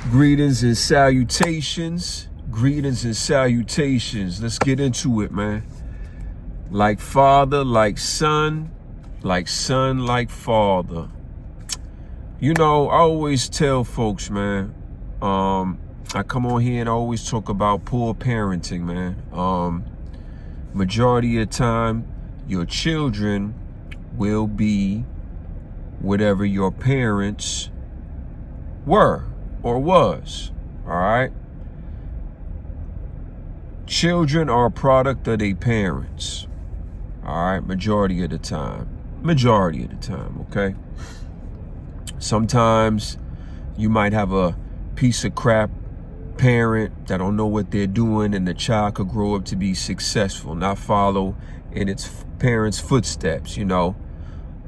Greetings and salutations. Greetings and salutations. Let's get into it, man. Like father, like son, like father. You know, I always tell folks, man, I come on here and I always talk about poor parenting, man. Majority of the time, your children will be whatever your parents were or was, all right? Children are a product of their parents, all right? Majority of the time, okay? Sometimes you might have a piece of crap parent that don't know what they're doing, and the child could grow up to be successful, not follow in its parents' footsteps, you know?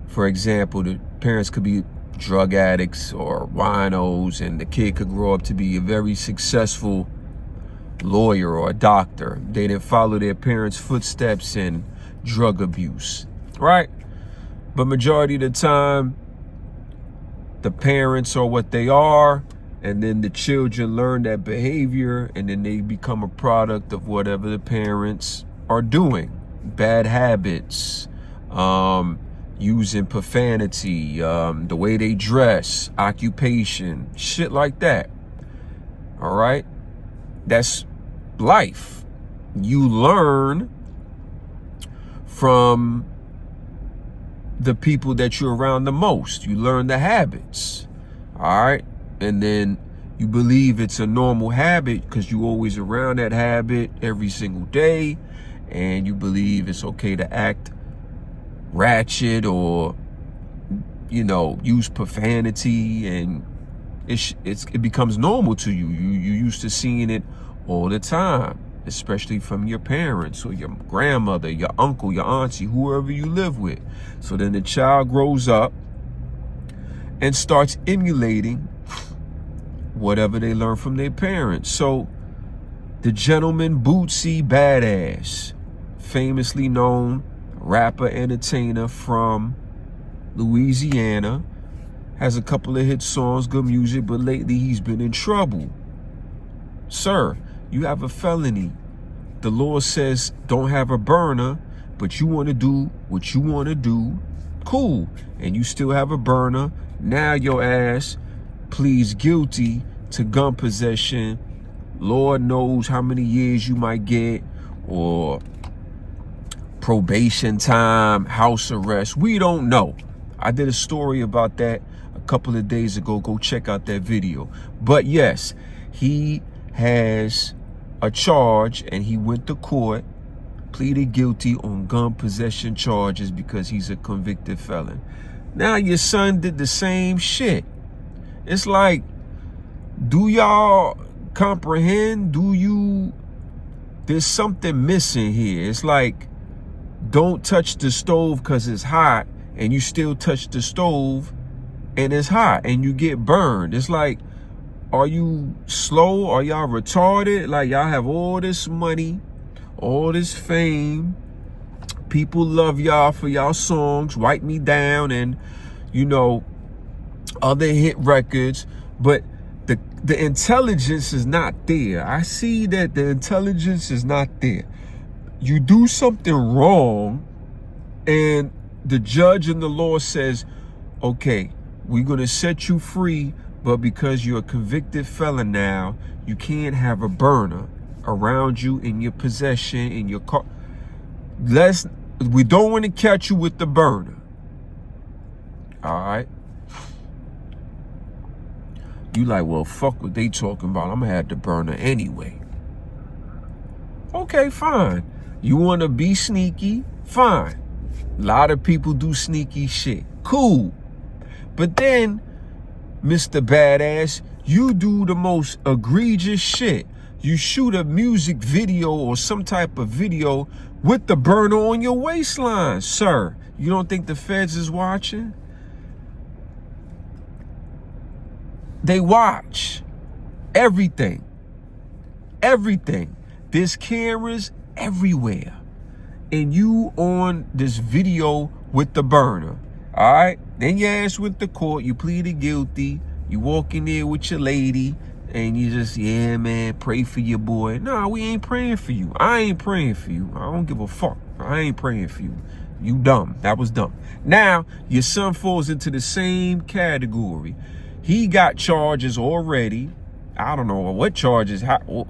For example, the parents could be drug addicts or winos, and the kid could grow up to be a very successful lawyer or a doctor. They didn't follow their parents' footsteps in drug abuse, right? But majority of the time, the parents are what they are, and then the children learn that behavior, and then they become a product of whatever the parents are doing. Bad habits, using profanity, the way they dress, occupation, shit like that. All right? That's life. You learn from the people that you're around the most. You learn the habits. All right? And then you believe it's a normal habit because you're always around that habit every single day, and you believe it's okay to act ratchet or, you know, use profanity, and it becomes normal to you. You're used to seeing it all the time, especially from your parents or your grandmother, your uncle, your auntie, whoever you live with. So then the child grows up and starts emulating whatever they learn from their parents. So the gentleman Boosie Badazz, famously known rapper, entertainer from Louisiana, has a couple of hit songs, good music, but lately he's been in trouble. Sir, you have a felony. The law says don't have a burner, but you want to do what you want to do. Cool. And you still have a burner. Now your ass pleads guilty to gun possession. Lord knows how many years you might get, or probation time, house arrest. We don't know. I did a story about that a couple of days ago. Go check out that video. But yes, he has a charge, and he went to court, pleaded guilty on gun possession charges because he's a convicted felon. Now your son did the same shit. It's like, do y'all comprehend? There's something missing here. It's like, don't touch the stove because it's hot, and you still touch the stove and it's hot and you get burned. It's like, are you slow? Are y'all retarded? Like, y'all have all this money, all this fame. People love y'all for y'all songs, Wipe Me Down, and, you know, other hit records. But the intelligence is not there. I see that the intelligence is not there. You do something wrong, and the judge and the law says, okay, we're going to set you free, but because you're a convicted felon now, you can't have a burner around you in your possession, in your car. We don't want to catch you with the burner. All right? You like, well, fuck what they talking about. I'm going to have the burner anyway. Okay, fine. You want to be sneaky? Fine. A lot of people do sneaky shit. Cool. But then, Mr. Badass, you do the most egregious shit. You shoot a music video or some type of video with the burner on your waistline. Sir, you don't think the feds is watching? They watch everything. Everything. There's cameras everywhere. And you on this video with the burner. All right? Then your ass went to court. You pleaded guilty. You walk in there with your lady. and you just, yeah, man, pray for your boy. Nah, we ain't praying for you. I ain't praying for you. I don't give a fuck. I ain't praying for you. You dumb. That was dumb. Now, your son falls into the same category. He got charges already. I don't know what charges. How old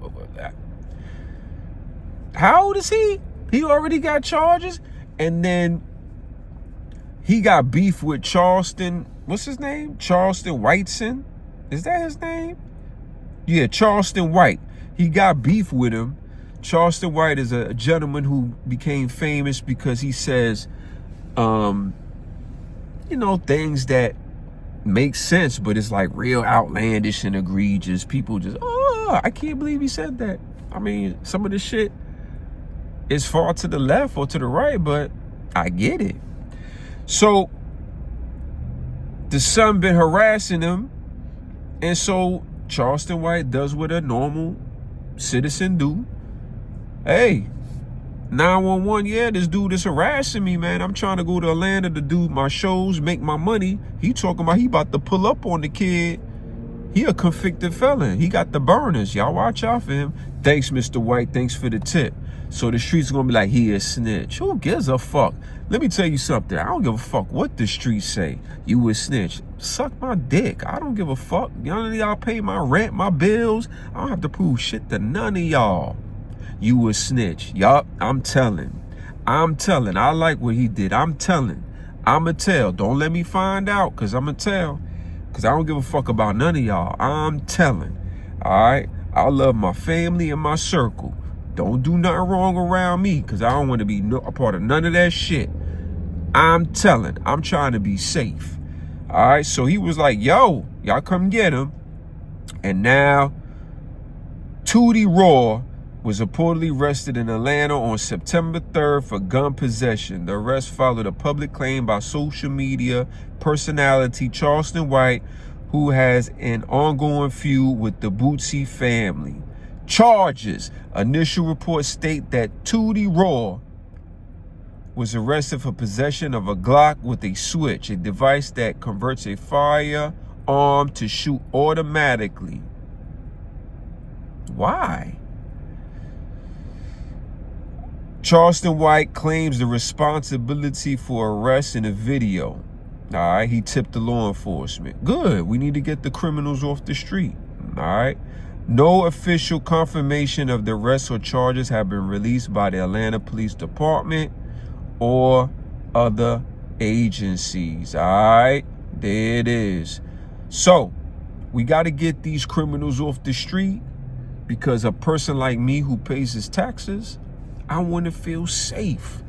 is he? He already got charges. And then he got beef with Charleston. What's his name? Charleston Whiteson. Is that his name? Yeah, Charleston White. He got beef with him. Charleston White is a gentleman who became famous because he says, you know, things that make sense, but it's like real outlandish and egregious. People just, oh, I can't believe he said that. I mean, some of the shit is far to the left or to the right, but I get it. So the son been harassing him, and so Charleston White does what a normal citizen do. Hey, 911, yeah, this dude is harassing me, man. I'm trying to go to Atlanta to do my shows, make my money. He talking about he about to pull up on the kid. He a convicted felon. He got the burners. Y'all watch out for him. Thanks, Mr. White. Thanks for the tip. So the streets gonna be like, he a snitch. Who gives a fuck? Let me tell you something. I don't give a fuck what the streets say. You a snitch. Suck my dick. I don't give a fuck. None of y'all pay my rent, my bills. I don't have to prove shit to none of y'all. You a snitch. Yup, I'm telling. I like what he did. I'm telling. I'ma tell. Don't let me find out, because I'ma tell. Because I don't give a fuck about none of y'all. I'm telling. All right? I love my family and my circle. Don't do nothing wrong around me, because I don't want to be a part of none of that shit. I'm telling. I'm trying to be safe. All right? So he was like, yo, y'all come get him. And now, Tutti Raw was reportedly arrested in Atlanta on September 3rd for gun possession. The arrest followed a public claim by social media personality Charleston White, who has an ongoing feud with the Boosie family. Charges. Initial reports state that Tutti Raw was arrested for possession of a Glock with a switch, a device that converts a firearm to shoot automatically. Why? Charleston White claims the responsibility for arrest in a video. All right, he tipped the law enforcement. Good, we need to get the criminals off the street. All right. No official confirmation of the arrest or charges have been released by the Atlanta Police Department or other agencies. All right, there it is. So we got to get these criminals off the street, because a person like me who pays his taxes, I want to feel safe.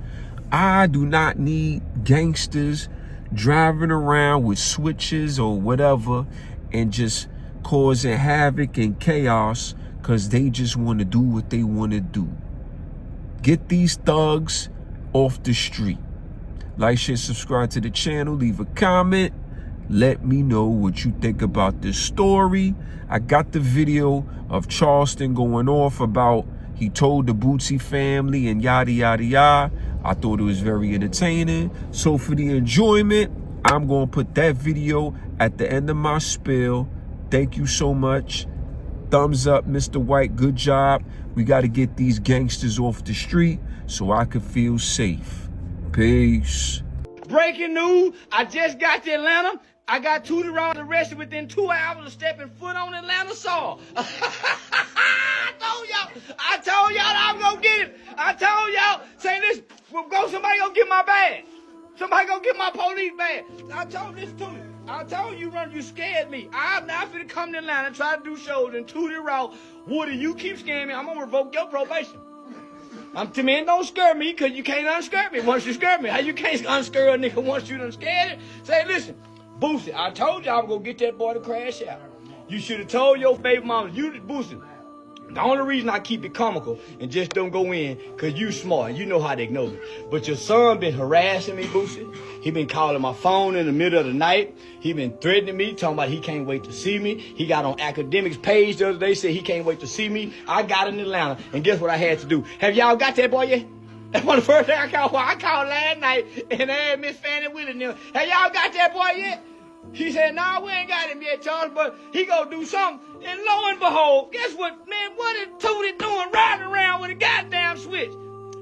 I do not need gangsters driving around with switches or whatever and just causing havoc and chaos because they just want to do what they want to do. Get these thugs off the street. Like, share, subscribe to the channel, leave a comment. Let me know what you think about this story. I got the video of Charleston going off about he told the Boosie family and yada, yada, yada. I thought it was very entertaining. So for the enjoyment, I'm going to put that video at the end of my spiel. Thank you so much. Thumbs up, Mr. White. Good job. We got to get these gangsters off the street so I can feel safe. Peace. Breaking news. I just got to Atlanta. I got Tutti Raw arrested within 2 hours of stepping foot on Atlanta soil. I told y'all I'm gonna get him. I told y'all, say this, somebody gonna get my badge. Somebody gonna get my police badge. I told this to me. I told you, you scared me. I'm not finna come to Atlanta and try to do shows in Tutti Raw. Woody, you keep scaring me, I'm gonna revoke your probation. Man, don't scare me, because you can't unscare me once you scare me. How you can't unscare a nigga once you done scared it? Say, listen, Boosie, I told you I was gonna get that boy to crash out. You should have told your baby mama, Boosie. The only reason I keep it comical and just don't go in, because you smart. You know how to ignore me. But your son been harassing me, Boosie. He been calling my phone in the middle of the night. He been threatening me, talking about he can't wait to see me. He got on Academics page the other day, said he can't wait to see me. I got in Atlanta, and guess what I had to do? Have y'all got that boy yet? That's one of the first things I called. I called last night, and I had Miss Fannie Willie and them. Have y'all got that boy yet? He said, nah, we ain't got him yet, Charles, but he gonna do something. And lo and behold, guess what, man? What is Tutti doing riding around with a goddamn switch?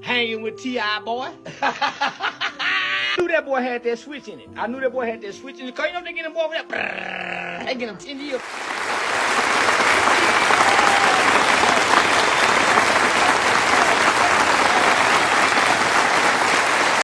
Hanging with T.I., boy. I knew that boy had that switch in it. I knew that boy had that switch in it. Cause you know they get him over there. They get him 10 years.